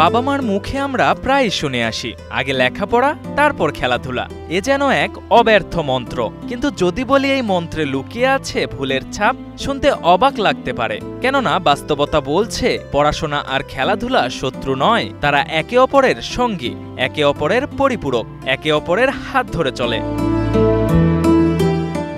বাবা মার মুখে আমরা প্রায় শুনে আসি, আগে লেখাপড়া তারপর খেলাধুলা। এ যেন এক অব্যর্থ মন্ত্র। কিন্তু যদি বলি এই মন্ত্রে লুকিয়ে আছে ভুলের ছাপ, শুনতে অবাক লাগতে পারে। কেননা বাস্তবতা বলছে পড়াশোনা আর খেলাধুলা শত্রু নয়, তারা একে অপরের সঙ্গী, একে অপরের পরিপূরক, একে অপরের হাত ধরে চলে।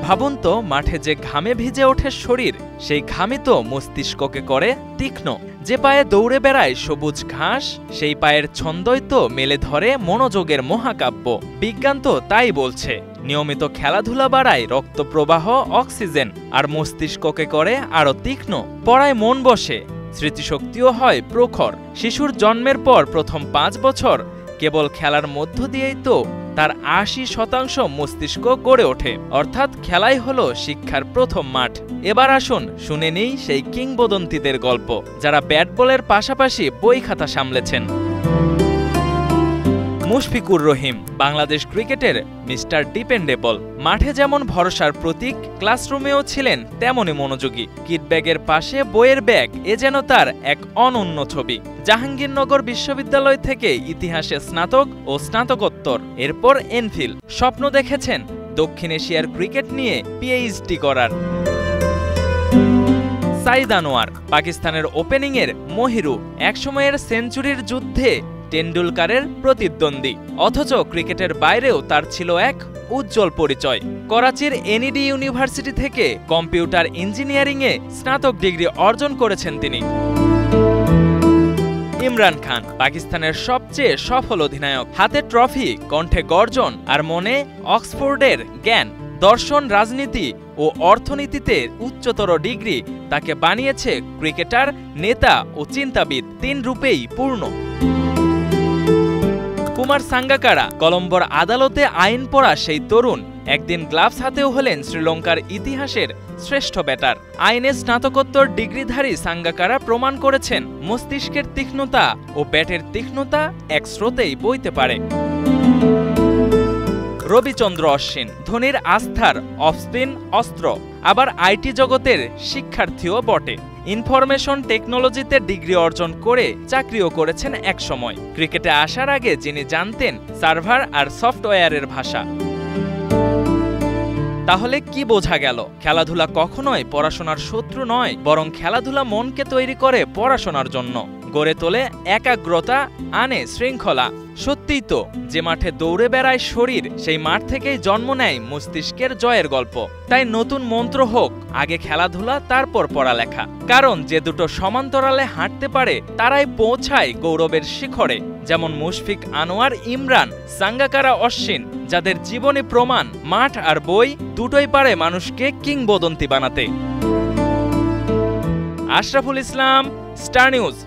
ভাবুন তো, মাঠে যে ঘামে ভিজে ওঠে শরীর, সেই ঘামই তো মস্তিষ্ককে করে তীক্ষ্ণ। যে পায়ে দৌড়ে বেড়ায় সবুজ ঘাস, সেই পায়ের ছন্দই তো মেলে ধরে মনোযোগের মহাকাব্য। বিজ্ঞান তো তাই বলছে, নিয়মিত খেলাধুলা বাড়ায় রক্ত প্রবাহ, অক্সিজেন, আর মস্তিষ্ককে করে আরও তীক্ষ্ণ। পড়ায় মন বসে, স্মৃতিশক্তিও হয় প্রখর। শিশুর জন্মের পর প্রথম 5 বছর কেবল খেলার মধ্য দিয়েই তো তার 80% মস্তিষ্ক গড়ে ওঠে। অর্থাৎ খেলাই হলো শিক্ষার প্রথম মাঠ। এবার আসুন শুনে নিই সেই কিংবদন্তিদের গল্প, যারা ব্যাট বলের পাশাপাশি বই খাতা সামলেছেন। মুশফিকুর রহিম বাংলাদেশ ক্রিকেটের মিস্টার ডিপেন্ডেবল। মাঠে যেমন ভরসার প্রতীক, ক্লাসরুমেও ছিলেন তেমনই মনোযোগী। কিটব্যাগের পাশে বইয়ের ব্যাগ, এ যেন তার এক অনন্য ছবি। জাহাঙ্গীরনগর বিশ্ববিদ্যালয় থেকে ইতিহাসে স্নাতক ও স্নাতকোত্তর, এরপর এমফিল। স্বপ্ন দেখেছেন দক্ষিণ এশিয়ার ক্রিকেট নিয়ে পিএইচডি করার। সাইদ আনোয়ার পাকিস্তানের ওপেনিংয়ের মহিরু, একসময়ের সেঞ্চুরির যুদ্ধে টেন্ডুলকারের প্রতিদ্বন্দ্বী, অথচ ক্রিকেটের বাইরেও তার ছিল এক উজ্জ্বল পরিচয়। করাচির এনইডি ইউনিভার্সিটি থেকে কম্পিউটার ইঞ্জিনিয়ারিংয়ে স্নাতক ডিগ্রি অর্জন করেছেন তিনি। ইমরান খান পাকিস্তানের সবচেয়ে সফল অধিনায়ক। হাতে ট্রফি, কণ্ঠে গর্জন, আর মনে অক্সফোর্ডের জ্ঞান। দর্শন, রাজনীতি ও অর্থনীতিতে উচ্চতর ডিগ্রি তাকে বানিয়েছে ক্রিকেটার, নেতা ও চিন্তাবিদ, 3 রূপেই পূর্ণ। কুমার সাঙ্গাকারা কলম্বোর আদালতে আইন পড়া সেই তরুণ, একদিন গ্লাভস হাতেও হলেন শ্রীলঙ্কার ইতিহাসের শ্রেষ্ঠ ব্যাটার। আইনে স্নাতকোত্তর ডিগ্রিধারী সাঙ্গাকারা প্রমাণ করেছেন মস্তিষ্কের তীক্ষ্ণতা ও ব্যাটের তীক্ষ্ণতা এক স্রোতেই বইতে পারে। রবিচন্দ্র অশ্বিন ধোনির আস্থার অফস্পিন অস্ত্র, আবার আইটি জগতের শিক্ষার্থীও বটে। ইনফরমেশন টেকনোলজিতে ডিগ্রি অর্জন করে চাকরিও করেছেন একসময়। ক্রিকেটে আসার আগে যিনি জানতেন সার্ভার আর সফটওয়্যারের ভাষা। তাহলে কি বোঝা গেল? খেলাধুলা কখনোই পড়াশোনার শত্রু নয়, বরং খেলাধুলা মনকে তৈরি করে পড়াশোনার জন্য, গড়ে তোলে একাগ্রতা, আনে শৃঙ্খলা। সত্যিই তো, যে মাঠে দৌড়ে বেড়ায় শরীর, সেই মাঠ থেকেই জন্ম নেয় মস্তিষ্কের জয়ের গল্প। তাই নতুন মন্ত্র হোক, আগে খেলাধুলা তারপর পড়ালেখা। কারণ যে দুটো সমান্তরালে হাঁটতে পারে তারাই পৌঁছায় গৌরবের শিখরে। যেমন মুশফিক আনোয়ার, ইমরান, সাঙ্গাকারা, অশ্বিন, যাদের জীবনী প্রমাণ মাঠ আর বই দুটোই পারে মানুষকে কিংবদন্তি বানাতে। Ashraful Islam, star news.